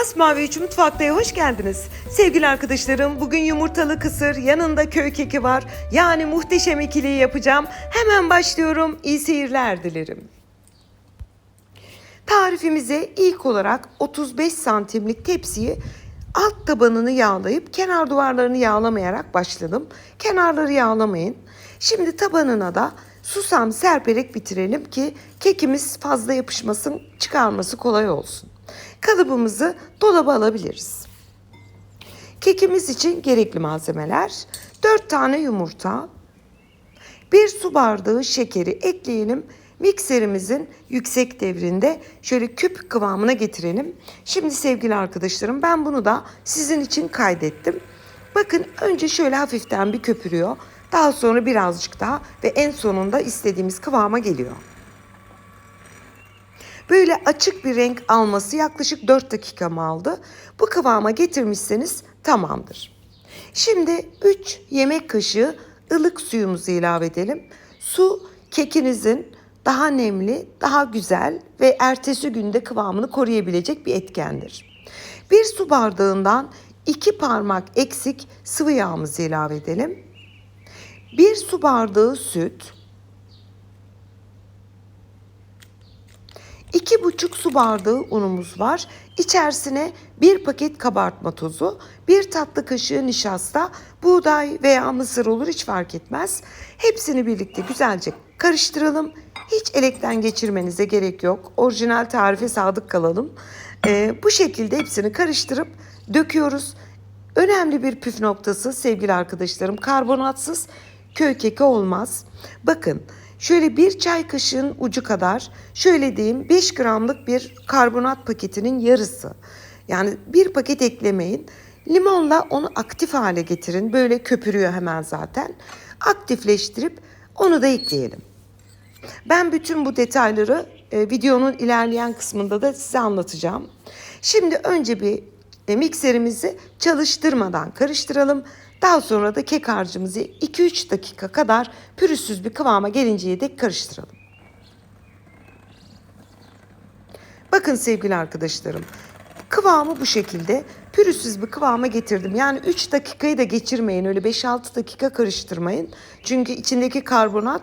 Masmavi 3 Mutfakta'ya hoş geldiniz. Sevgili arkadaşlarım, bugün yumurtalı kısır, yanında köy keki var. Yani muhteşem ikiliyi yapacağım. Hemen başlıyorum. İyi seyirler dilerim. Tarifimize ilk olarak 35 santimlik tepsiyi alt tabanını yağlayıp kenar duvarlarını yağlamayarak başladım. Kenarları yağlamayın. Şimdi tabanına da susam serperek bitirelim ki kekimiz fazla yapışmasın, çıkarması kolay olsun. Kalıbımızı dolaba alabiliriz. Kekimiz için gerekli malzemeler: 4 tane yumurta, 1 su bardağı şekeri ekleyelim. Mikserimizin yüksek devrinde şöyle küp kıvamına getirelim. Şimdi sevgili arkadaşlarım, ben bunu da sizin için kaydettim. Bakın, önce şöyle hafiften bir köpürüyor. Daha sonra birazcık daha ve en sonunda istediğimiz kıvama geliyor. Böyle açık bir renk alması yaklaşık 4 dakikamı aldı. Bu kıvama getirmişseniz tamamdır. Şimdi 3 yemek kaşığı ılık suyumuzu ilave edelim. Su kekinizin daha nemli, daha güzel ve ertesi günde kıvamını koruyabilecek bir etkendir. 1 su bardağından 2 parmak eksik sıvı yağımızı ilave edelim. 1 su bardağı süt, 2,5 su bardağı unumuz var. İçerisine 1 paket kabartma tozu, 1 tatlı kaşığı nişasta, buğday veya mısır olur, hiç fark etmez. Hepsini birlikte güzelce karıştıralım. Hiç elekten geçirmenize gerek yok. Orijinal tarife sadık kalalım. Bu şekilde hepsini karıştırıp döküyoruz. Önemli bir püf noktası sevgili arkadaşlarım: karbonatsız köy keki olmaz. Bakın, şöyle 1 çay kaşığının ucu kadar, şöyle diyeyim, 5 gramlık bir karbonat paketinin yarısı. Yani bir paket eklemeyin. Limonla onu aktif hale getirin. Böyle köpürüyor hemen zaten. Aktifleştirip onu da ekleyelim. Ben bütün bu detayları videonun ilerleyen kısmında da size anlatacağım. Şimdi önce bir mikserimizi çalıştırmadan karıştıralım. Daha sonra da kek harcımızı 2-3 dakika kadar pürüzsüz bir kıvama gelinceye dek karıştıralım. Bakın sevgili arkadaşlarım, kıvamı bu şekilde pürüzsüz bir kıvama getirdim. Yani 3 dakikayı da geçirmeyin, öyle 5-6 dakika karıştırmayın. Çünkü içindeki karbonat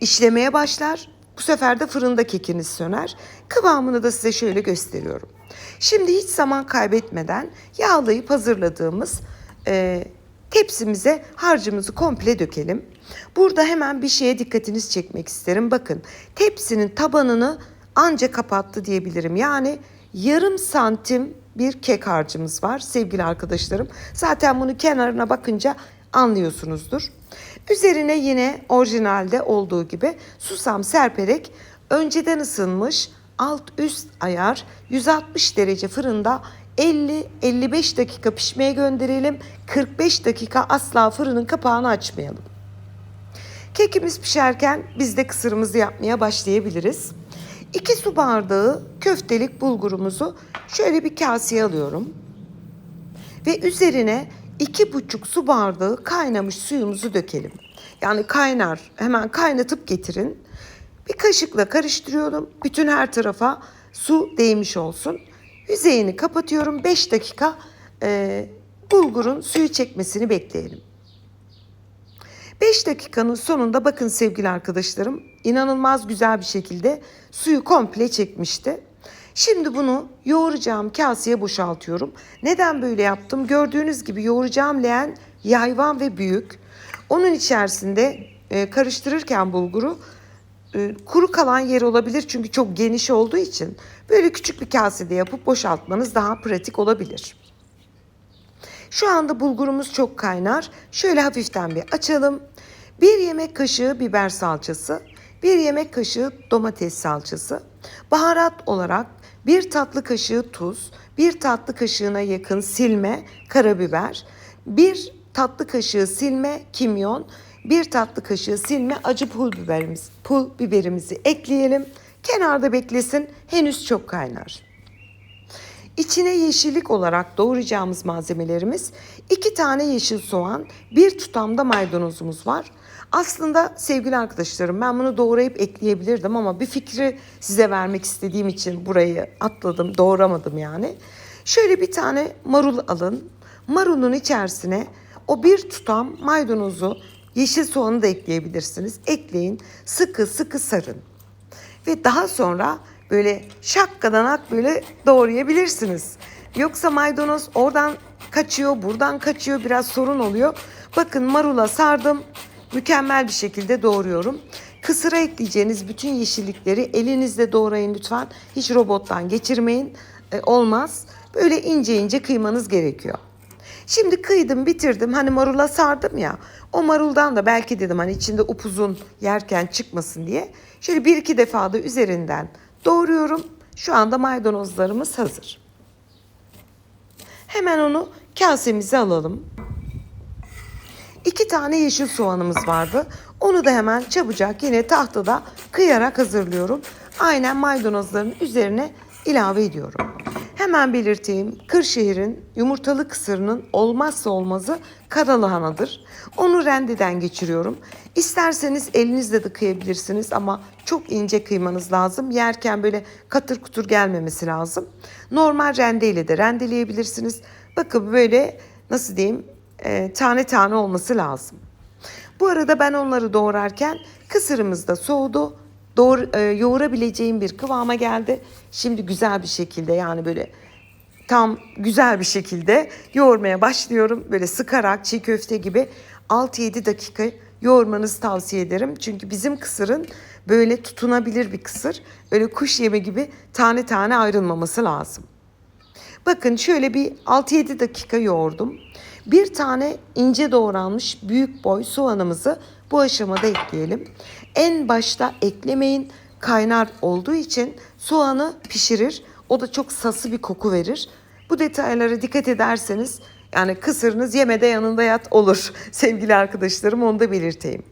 işlemeye başlar. Bu sefer de fırında kekiniz söner. Kıvamını da size şöyle gösteriyorum. Şimdi hiç zaman kaybetmeden yağlayıp hazırladığımız tepsimize harcımızı komple dökelim. Burada hemen bir şeye dikkatinizi çekmek isterim. Bakın, tepsinin tabanını anca kapattı diyebilirim. Yani yarım santim bir kek harcımız var sevgili arkadaşlarım. Zaten bunu kenarına bakınca anlıyorsunuzdur. Üzerine yine orijinalde olduğu gibi susam serperek önceden ısınmış alt üst ayar 160 derece fırında 50-55 dakika pişmeye gönderelim. 45 dakika asla fırının kapağını açmayalım. Kekimiz pişerken biz de kısırımızı yapmaya başlayabiliriz. 2 su bardağı köftelik bulgurumuzu şöyle bir kaseye alıyorum. Ve üzerine 2,5 su bardağı kaynamış suyumuzu dökelim. Yani kaynar, hemen kaynatıp getirin. Bir kaşıkla karıştırıyorum. Bütün her tarafa su değmiş olsun. Yüzeyini kapatıyorum. 5 dakika bulgurun suyu çekmesini bekleyelim. 5 dakikanın sonunda bakın sevgili arkadaşlarım, inanılmaz güzel bir şekilde suyu komple çekmişti. Şimdi bunu yoğuracağım kaseye boşaltıyorum. Neden böyle yaptım? Gördüğünüz gibi yoğuracağım leğen yayvan ve büyük. Onun içerisinde karıştırırken bulguru kuru kalan yer olabilir, çünkü çok geniş olduğu için böyle küçük bir kasede yapıp boşaltmanız daha pratik olabilir. Şu anda bulgurumuz çok kaynar. Şöyle hafiften bir açalım. 1 yemek kaşığı biber salçası, 1 yemek kaşığı domates salçası, baharat olarak 1 tatlı kaşığı tuz, 1 tatlı kaşığına yakın silme karabiber, 1 tatlı kaşığı silme kimyon, 1 tatlı kaşığı silme acı pul biberimizi ekleyelim. Kenarda beklesin, henüz çok kaynar. İçine yeşillik olarak doğrayacağımız malzemelerimiz: 2 tane yeşil soğan, 1 tutam da maydanozumuz var. Aslında sevgili arkadaşlarım, ben bunu doğrayıp ekleyebilirdim ama bir fikri size vermek istediğim için burayı atladım, doğramadım yani. Şöyle bir tane marul alın. Marulun içerisine o bir tutam maydanozu, yeşil soğanı da ekleyebilirsiniz. Ekleyin, sıkı sıkı sarın. Ve daha sonra böyle şakkadanak böyle doğrayabilirsiniz. Yoksa maydanoz oradan kaçıyor, buradan kaçıyor, biraz sorun oluyor. Bakın marula sardım, mükemmel bir şekilde doğruyorum. Kısıra ekleyeceğiniz bütün yeşillikleri elinizle doğrayın lütfen. Hiç robottan geçirmeyin, olmaz. Böyle ince ince kıymanız gerekiyor. Şimdi kıydım, bitirdim. Hani marula sardım ya. O maruldan da belki dedim hani içinde upuzun yerken çıkmasın diye. Şöyle bir iki defa da üzerinden doğruyorum. Şu anda maydanozlarımız hazır. Hemen onu kasemize alalım. 2 tane yeşil soğanımız vardı. Onu da hemen çabucak yine tahtada kıyarak hazırlıyorum. Aynen maydanozların üzerine ilave ediyorum. Hemen belirteyim, Kırşehir'in yumurtalı kısırının olmazsa olmazı karalahanadır. Onu rendeden geçiriyorum. İsterseniz elinizle de kıyabilirsiniz ama çok ince kıymanız lazım. Yerken böyle katır kutur gelmemesi lazım. Normal rendeyle de rendeleyebilirsiniz. Bakın böyle nasıl diyeyim, tane tane olması lazım. Bu arada ben onları doğrarken kısırımız da soğudu. Yoğurabileceğim bir kıvama geldi. Şimdi güzel bir şekilde, yani böyle tam güzel bir şekilde yoğurmaya başlıyorum. Böyle sıkarak çiğ köfte gibi 6-7 dakika yoğurmanızı tavsiye ederim. Çünkü bizim kısırın böyle tutunabilir bir kısır. Öyle kuş yemi gibi tane tane ayrılmaması lazım. Bakın şöyle bir 6-7 dakika yoğurdum. Bir tane ince doğranmış büyük boy soğanımızı bu aşamada ekleyelim. En başta eklemeyin. Kaynar olduğu için soğanı pişirir. O da çok sası bir koku verir. Bu detaylara dikkat ederseniz yani kısırınız yemede yanında yat olur. Sevgili arkadaşlarım, onu da belirteyim.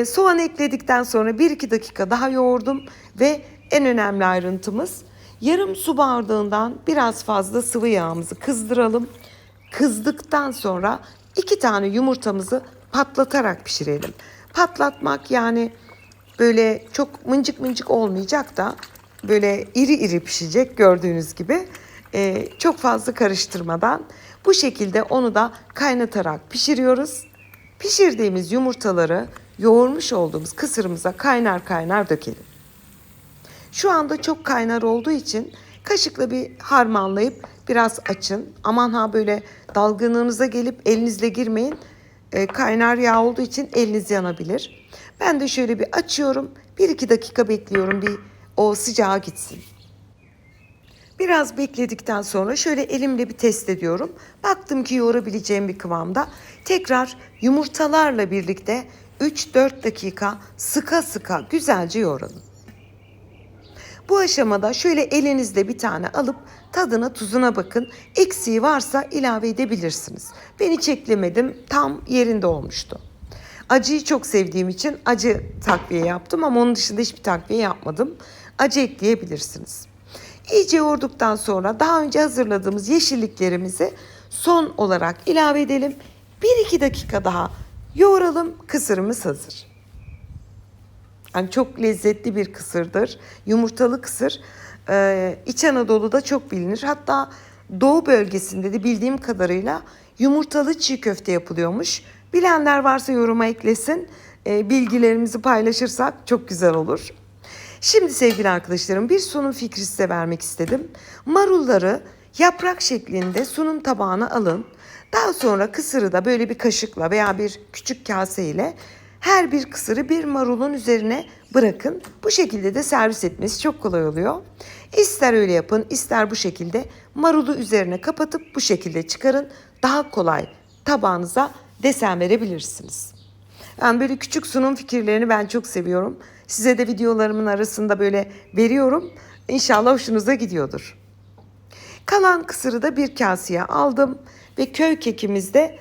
Soğan ekledikten sonra 1-2 dakika daha yoğurdum ve en önemli ayrıntımız, yarım su bardağından biraz fazla sıvı yağımızı kızdıralım. Kızdıktan sonra 2 tane yumurtamızı patlatarak pişirelim. Patlatmak yani böyle çok mıncık mıncık olmayacak da böyle iri iri pişecek gördüğünüz gibi. Çok fazla karıştırmadan bu şekilde onu da kaynatarak pişiriyoruz. Pişirdiğimiz yumurtaları yoğurmuş olduğumuz kısırımıza kaynar kaynar dökelim. Şu anda çok kaynar olduğu için kaşıkla bir harmanlayıp biraz açın. Aman ha böyle dalgınlığınıza gelip elinizle girmeyin. Kaynar yağ olduğu için eliniz yanabilir. Ben de şöyle bir açıyorum. 1-2 dakika bekliyorum, bir o sıcağa gitsin. Biraz bekledikten sonra şöyle elimle bir test ediyorum. Baktım ki yoğurabileceğim bir kıvamda. Tekrar yumurtalarla birlikte 3-4 dakika sıka sıka güzelce yoğuralım. Bu aşamada şöyle elinizle bir tane alıp tadına tuzuna bakın. Eksiği varsa ilave edebilirsiniz. Ben hiç eklemedim. Tam yerinde olmuştu. Acıyı çok sevdiğim için acı takviye yaptım ama onun dışında hiçbir takviye yapmadım. Acı ekleyebilirsiniz. İyice yoğurduktan sonra daha önce hazırladığımız yeşilliklerimizi son olarak ilave edelim. 1-2 dakika daha yoğuralım. Kısırımız hazır. Yani çok lezzetli bir kısırdır. Yumurtalı kısır. İç Anadolu'da çok bilinir. Hatta Doğu bölgesinde de bildiğim kadarıyla yumurtalı çiğ köfte yapılıyormuş. Bilenler varsa yoruma eklesin. Bilgilerimizi paylaşırsak çok güzel olur. Şimdi sevgili arkadaşlarım, bir sunum fikri size vermek istedim. Marulları yaprak şeklinde sunum tabağına alın. Daha sonra kısırı da böyle bir kaşıkla veya bir küçük kaseyle her bir kısırı bir marulun üzerine bırakın. Bu şekilde de servis etmesi çok kolay oluyor. İster öyle yapın, ister bu şekilde marulu üzerine kapatıp bu şekilde çıkarın. Daha kolay tabağınıza desen verebilirsiniz. Yani böyle küçük sunum fikirlerini ben çok seviyorum. Size de videolarımın arasında böyle veriyorum. İnşallah hoşunuza gidiyordur. Kalan kısırı da bir kaseye aldım ve köy kekimiz de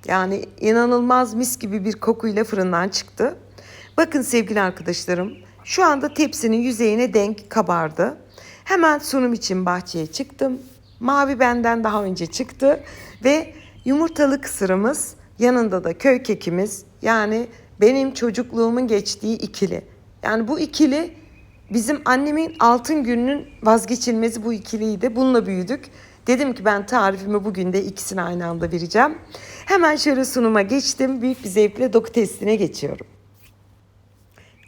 yani inanılmaz mis gibi bir kokuyla fırından çıktı. Bakın sevgili arkadaşlarım, şu anda tepsinin yüzeyine denk kabardı. Hemen sunum için bahçeye çıktım. Mavi benden daha önce çıktı ve yumurtalı kısırımız, yanında da köy kekimiz, yani benim çocukluğumun geçtiği ikili. Yani bu ikili bizim annemin altın gününün vazgeçilmezi, bu ikiliydi. Bununla büyüdük. Dedim ki ben tarifimi bugün de ikisini aynı anda vereceğim. Hemen şöyle sunuma geçtim. Büyük bir zevkle doku testine geçiyorum.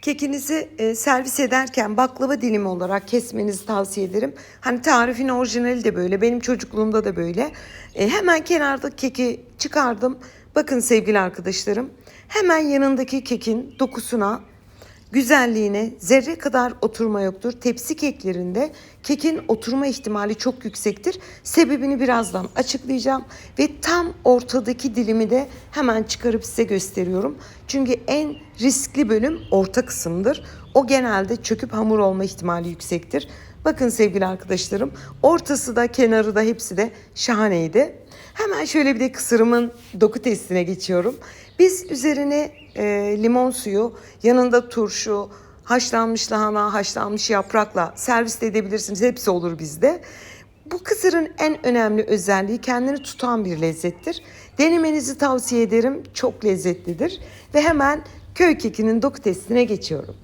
Kekinizi servis ederken baklava dilimi olarak kesmenizi tavsiye ederim. Hani tarifin orijinali de böyle. Benim çocukluğumda da böyle. Hemen kenarda keki çıkardım. Bakın sevgili arkadaşlarım. Hemen yanındaki kekin dokusuna, güzelliğine zerre kadar oturma yoktur. Tepsi keklerinde kekin oturma ihtimali çok yüksektir. Sebebini birazdan açıklayacağım ve tam ortadaki dilimi de hemen çıkarıp size gösteriyorum. Çünkü en riskli bölüm orta kısımdır. O genelde çöküp hamur olma ihtimali yüksektir. Bakın sevgili arkadaşlarım, ortası da kenarı da hepsi de şahaneydi. Hemen şöyle bir de kısırımın doku testine geçiyorum. Biz üzerine limon suyu, yanında turşu, haşlanmış lahana, haşlanmış yaprakla servis de edebilirsiniz. Hepsi olur bizde. Bu kısırın en önemli özelliği kendini tutan bir lezzettir. Denemenizi tavsiye ederim. Çok lezzetlidir. Ve hemen köy kekinin doku testine geçiyorum.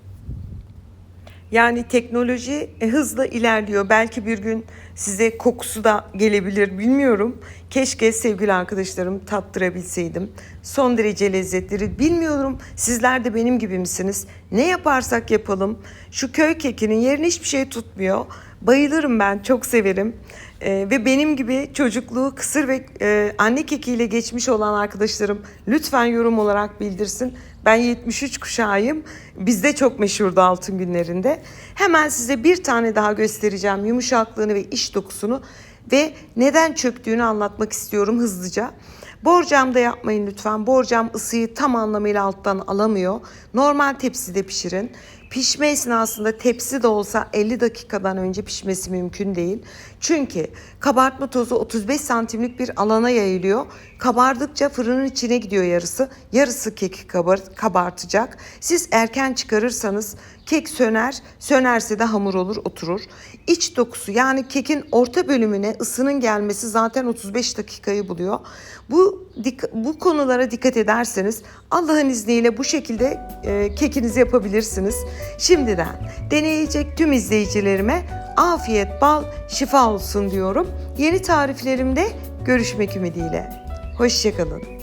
Yani teknoloji hızla ilerliyor. Belki bir gün size kokusu da gelebilir, bilmiyorum. Keşke sevgili arkadaşlarım tattırabilseydim. Son derece lezzetleri. Bilmiyorum, sizler de benim gibi misiniz? Ne yaparsak yapalım şu köy kekinin yerini hiçbir şey tutmuyor. Bayılırım, ben çok severim. Ve benim gibi çocukluğu kısır ve anne kekiyle geçmiş olan arkadaşlarım lütfen yorum olarak bildirsin. Ben 73 kuşağıyım. Bizde çok meşhurdu altın günlerinde. Hemen size bir tane daha göstereceğim yumuşaklığını ve iç dokusunu ve neden çöktüğünü anlatmak istiyorum hızlıca. Borcamda yapmayın lütfen. Borcam ısıyı tam anlamıyla alttan alamıyor. Normal tepside pişirin. Pişme esnasında tepsi de olsa 50 dakikadan önce pişmesi mümkün değil. Çünkü kabartma tozu 35 santimlik bir alana yayılıyor. Kabardıkça fırının içine gidiyor yarısı. Yarısı keki kabartacak. Siz erken çıkarırsanız kek söner. Sönerse de hamur olur, oturur. İç dokusu, yani kekin orta bölümüne ısının gelmesi zaten 35 dakikayı buluyor. Bu konulara dikkat ederseniz Allah'ın izniyle bu şekilde kekinizi yapabilirsiniz. Şimdiden deneyecek tüm izleyicilerime afiyet, bal, şifa olsun diyorum. Yeni tariflerimde görüşmek ümidiyle. Hoşça kalın.